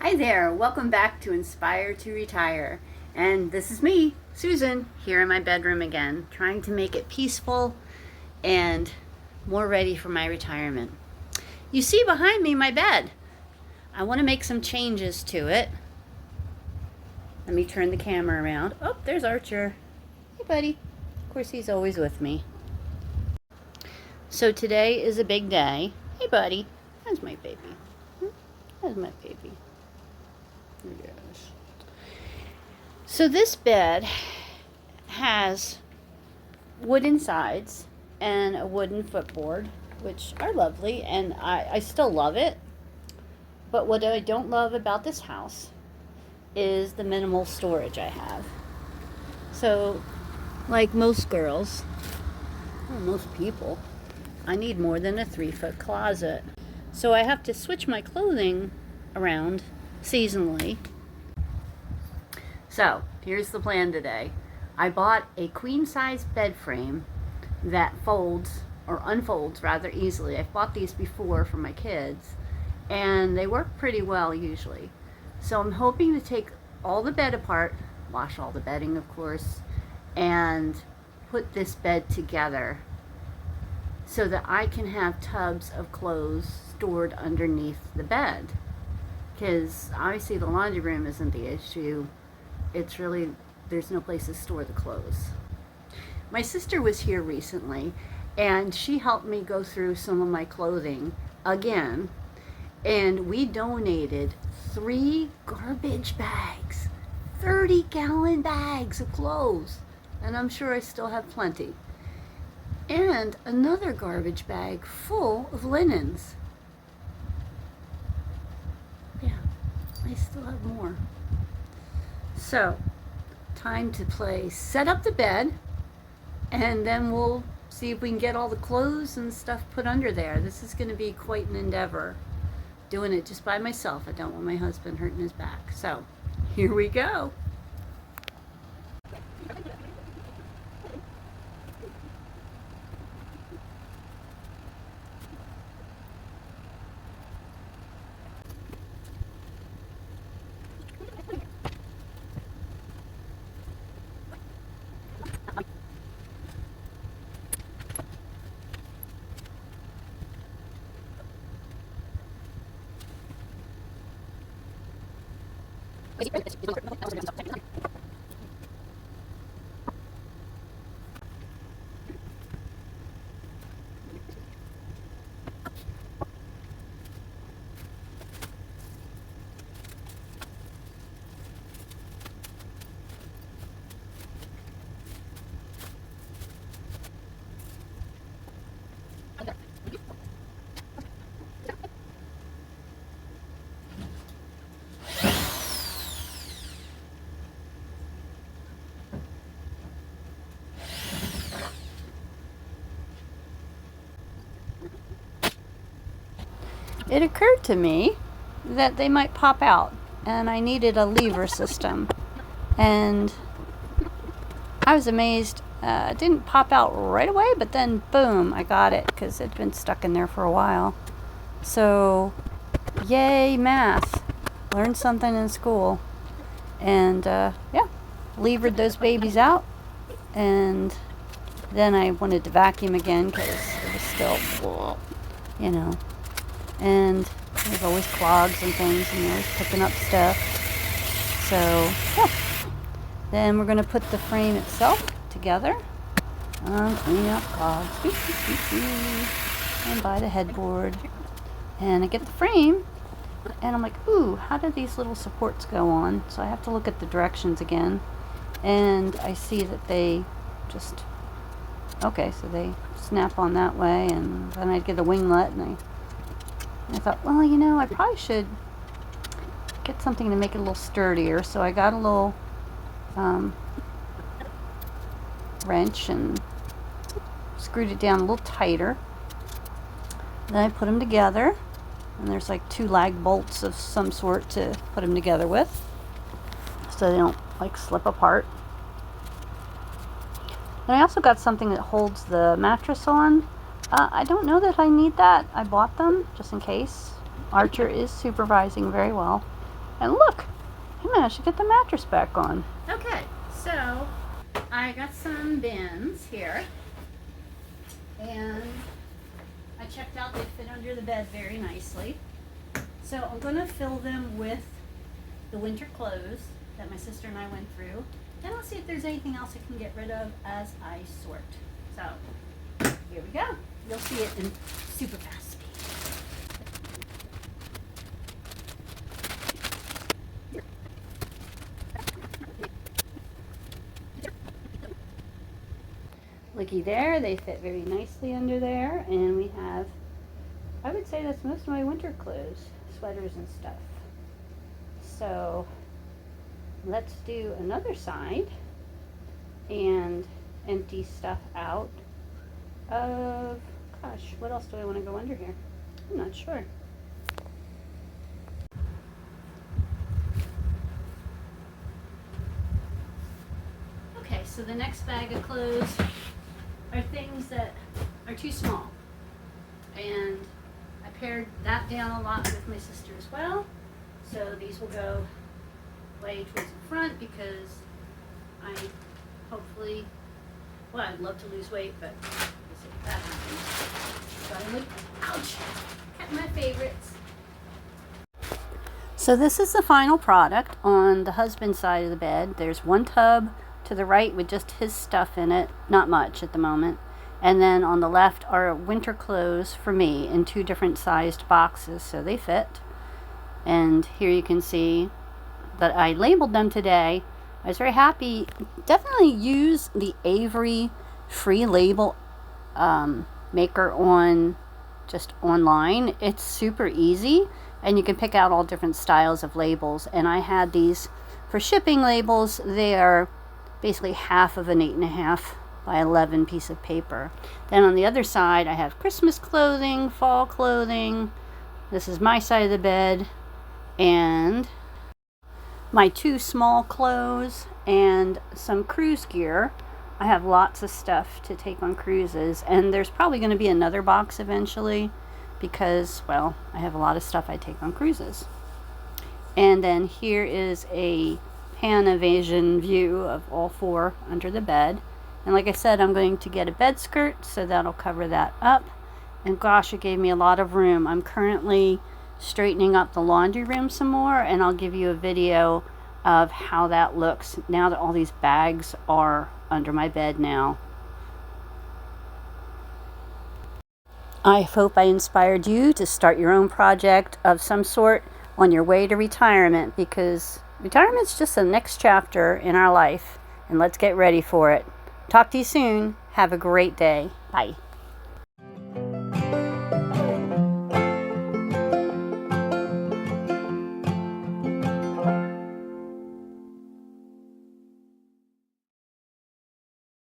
Hi there, welcome back to Inspire to Retire. And this is me, Susan, here in my bedroom again, trying to make it peaceful and more ready for my retirement. You see behind me my bed. I want to make some changes to it. Let me turn the camera around. Oh, there's Archer. Hey, buddy. Of course, he's always with me. So today is a big day. Hey, buddy. That's my baby. That's my baby. Yes. So this bed has wooden sides and a wooden footboard, which are lovely, and I still love it. But what I don't love about this house is the minimal storage I have. So, like most girls, or most people, I need more than a 3-foot closet. So I have to switch my clothing around seasonally. So here's the plan today. I bought a queen size bed frame that folds or unfolds rather easily. I've bought these before for my kids and they work pretty well usually. So I'm hoping to take all the bed apart, wash all the bedding of course, and put this bed together so that I can have tubs of clothes stored underneath the bed. Because obviously the laundry room isn't the issue. It's really, there's no place to store the clothes. My sister was here recently and she helped me go through some of my clothing again. And we donated 3 garbage bags, 30-gallon bags of clothes. And I'm sure I still have plenty. And another garbage bag full of linens. Yeah, I still have more. So, time to play set up the bed, and then we'll see if we can get all the clothes and stuff put under there. This is going to be quite an endeavor. Doing it just by myself. I don't want my husband hurting his back. So, here we go. It occurred to me that they might pop out and I needed a lever system, and I was amazed. It didn't pop out right away, but then boom, I got it because it'd been stuck in there for a while. So yay math, learned something in school. And yeah, levered those babies out, and then I wanted to vacuum again because it was still, you know, and there's always clogs and things, and you're always picking up stuff. So yeah, then we're going to put the frame itself together, clean up clogs, and buy the headboard, and I get the frame, and I'm like, ooh, how do these little supports go on? So I have to look at the directions again, and I see that they just, okay, so they snap on that way, and then I'd get a winglet, and I thought, well, you know, I probably should get something to make it a little sturdier. So I got a little wrench and screwed it down a little tighter. Then I put them together, and there's like 2 lag bolts of some sort to put them together with, so they don't like slip apart. And I also got something that holds the mattress on. I don't know that I need that. I bought them just in case. Archer is supervising very well. And look, I managed to get the mattress back on. Okay, so I got some bins here, and I checked out they fit under the bed very nicely. So I'm going to fill them with the winter clothes that my sister and I went through, and I'll see if there's anything else I can get rid of as I sort. So here we go. You'll see it in super fast speed. Looky there, they fit very nicely under there, and we have, I would say that's most of my winter clothes, sweaters and stuff. So let's do another side and empty stuff out of, gosh, what else do I want to go under here? I'm not sure. Okay, so the next bag of clothes are things that are too small, and I pared that down a lot with my sister as well. So these will go way towards the front because I hopefully, well, I'd love to lose weight, but we'll see if that happens. So I look, ouch, cut my favorites. So this is the final product on the husband's side of the bed. There's one tub to the right with just his stuff in it, not much at the moment. And then on the left are winter clothes for me in 2 different sized boxes, so they fit. And here you can see that I labeled them today. I was very happy. Definitely use the Avery free label maker on just online. It's super easy, and you can pick out all different styles of labels. And I had these for shipping labels. They are basically half of an 8.5 by 11 piece of paper. Then on the other side I have Christmas clothing, fall clothing. This is my side of the bed, and my 2 small clothes and some cruise gear. I have lots of stuff to take on cruises, and there's probably going to be another box eventually because, well, I have a lot of stuff I take on cruises. And then here is a Panavision view of all 4 under the bed. And like I said, I'm going to get a bed skirt, so that'll cover that up. And gosh, it gave me a lot of room. I'm currently straightening up the laundry room some more, and I'll give you a video of how that looks now that all these bags are under my bed now. I hope I inspired you to start your own project of some sort on your way to retirement, because retirement's just the next chapter in our life, and let's get ready for it. Talk to you soon. Have a great day. Bye.